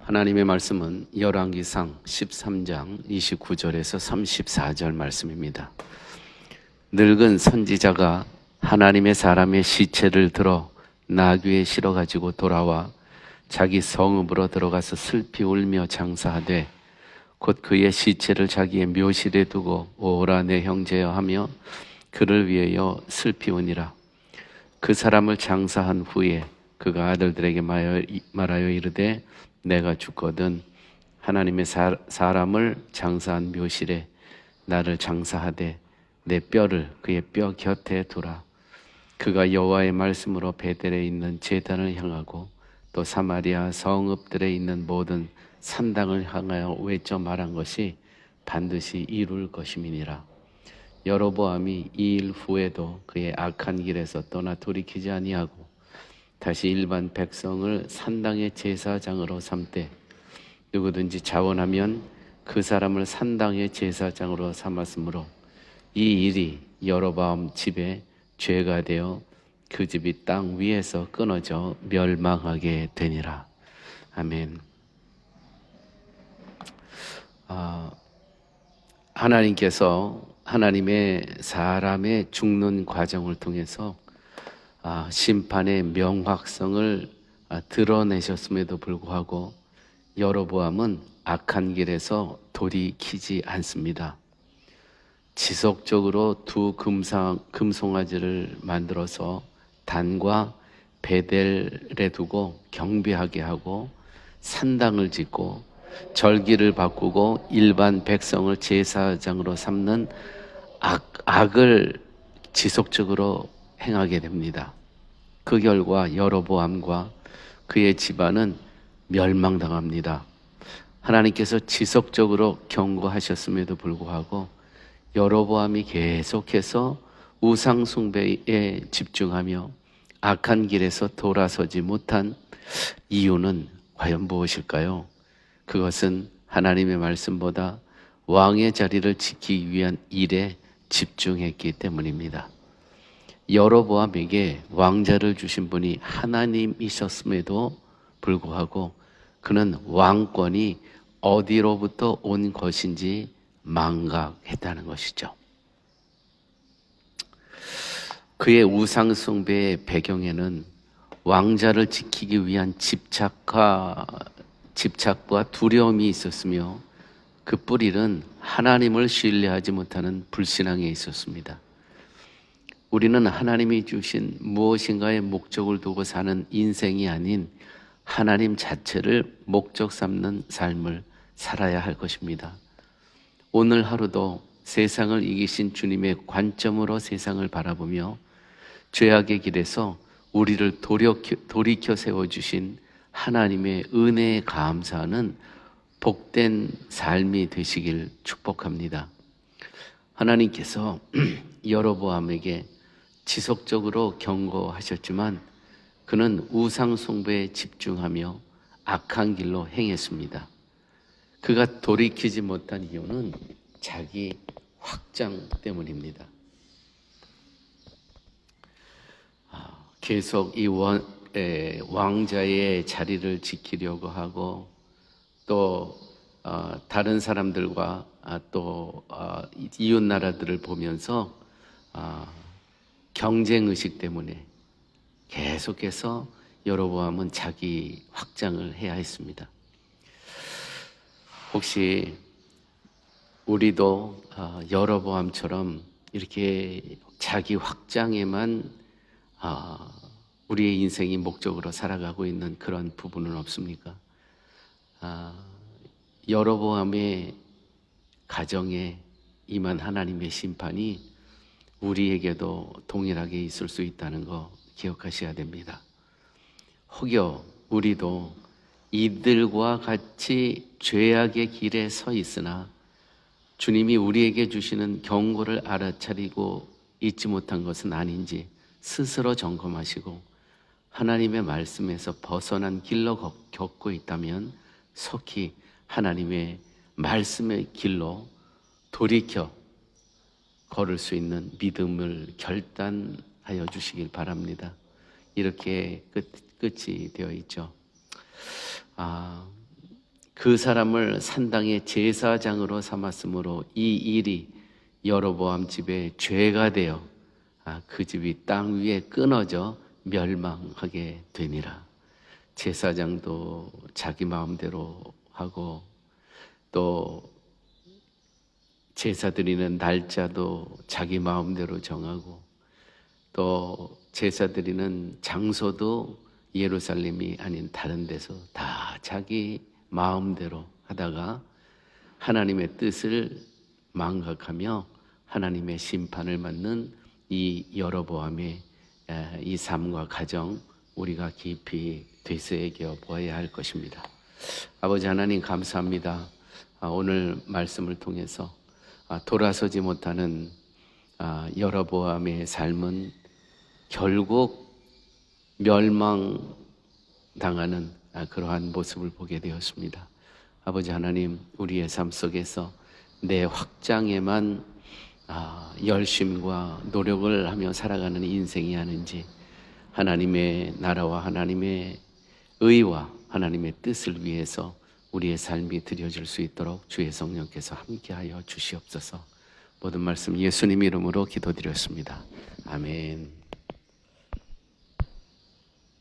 하나님의 말씀은 열왕기상 13장 29절에서 34절 말씀입니다. 늙은 선지자가 하나님의 사람의 시체를 들어 나귀에 실어가지고 돌아와 자기 성읍으로 들어가서 슬피 울며 장사하되 곧 그의 시체를 자기의 묘실에 두고 오라 내 형제여 하며 그를 위하여 슬피 우니라. 그 사람을 장사한 후에 그가 아들들에게 말하여 이르되 내가 죽거든 하나님의 사람을 장사한 묘실에 나를 장사하되 내 뼈를 그의 뼈 곁에 두라. 그가 여호와의 말씀으로 베델에 있는 제단을 향하고 또 사마리아 성읍들에 있는 모든 산당을 향하여 외쳐 말한 것이 반드시 이룰 것임이니라. 여로보암이 이 일 후에도 그의 악한 길에서 떠나 돌이키지 아니하고 다시 일반 백성을 산당의 제사장으로 삼되 누구든지 자원하면 그 사람을 산당의 제사장으로 삼았으므로 이 일이 여로보암 집에 죄가 되어 그 집이 땅 위에서 끊어져 멸망하게 되니라. 아멘. 하나님께서 하나님의 사람의 죽는 과정을 통해서 심판의 명확성을 드러내셨음에도 불구하고 여로보암은 악한 길에서 돌이키지 않습니다. 지속적으로 두 금송아지를 만들어서 단과 베델에 두고 경배하게 하고 산당을 짓고 절기를 바꾸고 일반 백성을 제사장으로 삼는 악을 지속적으로 행하게 됩니다. 그 결과 여로보암과 그의 집안은 멸망당합니다. 하나님께서 지속적으로 경고하셨음에도 불구하고 여로보암이 계속해서 우상 숭배에 집중하며 악한 길에서 돌아서지 못한 이유는 과연 무엇일까요? 그것은 하나님의 말씀보다 왕의 자리를 지키기 위한 일에 집중했기 때문입니다. 여로보암에게 왕자를 주신 분이 하나님이셨음에도 불구하고 그는 왕권이 어디로부터 온 것인지 망각했다는 것이죠. 그의 우상 숭배의 배경에는 왕자를 지키기 위한 집착과 두려움이 있었으며 그 뿌리는 하나님을 신뢰하지 못하는 불신앙에 있었습니다. 우리는 하나님이 주신 무엇인가의 목적을 두고 사는 인생이 아닌 하나님 자체를 목적 삼는 삶을 살아야 할 것입니다. 오늘 하루도 세상을 이기신 주님의 관점으로 세상을 바라보며 죄악의 길에서 우리를 돌이켜 세워주신 하나님의 은혜에 감사하는 복된 삶이 되시길 축복합니다. 하나님께서 여로보암에게 지속적으로 경고하셨지만 그는 우상 숭배에 집중하며 악한 길로 행했습니다. 그가 돌이키지 못한 이유는 자기 확장 때문입니다. 계속 이 왕자의 자리를 지키려고 하고 또 다른 사람들과 또 이웃 나라들을 보면서 경쟁의식 때문에 계속해서 여로보암은 자기 확장을 해야 했습니다. 혹시 우리도 여로보암처럼 이렇게 자기 확장에만 우리의 인생이 목적으로 살아가고 있는 그런 부분은 없습니까? 여로보암의 가정에 임한 하나님의 심판이 우리에게도 동일하게 있을 수 있다는 거 기억하셔야 됩니다. 혹여 우리도 이들과 같이 죄악의 길에 서 있으나 주님이 우리에게 주시는 경고를 알아차리고 잊지 못한 것은 아닌지 스스로 점검하시고 하나님의 말씀에서 벗어난 길로 걷고 있다면 속히 하나님의 말씀의 길로 돌이켜 걸을 수 있는 믿음을 결단하여 주시길 바랍니다. 이렇게 끝이 되어 있죠. 그 사람을 산당의 제사장으로 삼았으므로 이 일이 여로보암 집에 죄가 되어 그 집이 땅 위에 끊어져 멸망하게 되니라. 제사장도 자기 마음대로 하고 또 제사 드리는 날짜도 자기 마음대로 정하고 또 제사 드리는 장소도 예루살렘이 아닌 다른 데서 다 자기 마음대로 하다가 하나님의 뜻을 망각하며 하나님의 심판을 받는 이 여로보암의 이 삶과 가정, 우리가 깊이 되새겨 보아야 할 것입니다. 아버지 하나님 감사합니다. 오늘 말씀을 통해서 돌아서지 못하는 여로보암의 삶은 결국 멸망당하는 그러한 모습을 보게 되었습니다. 아버지 하나님, 우리의 삶 속에서 내 확장에만 열심과 노력을 하며 살아가는 인생이 아닌지, 하나님의 나라와 하나님의 의와 하나님의 뜻을 위해서 우리의 삶이 드려질 수 있도록 주의 성령께서 함께하여 주시옵소서. 모든 말씀 예수님 이름으로 기도드렸습니다. 아멘.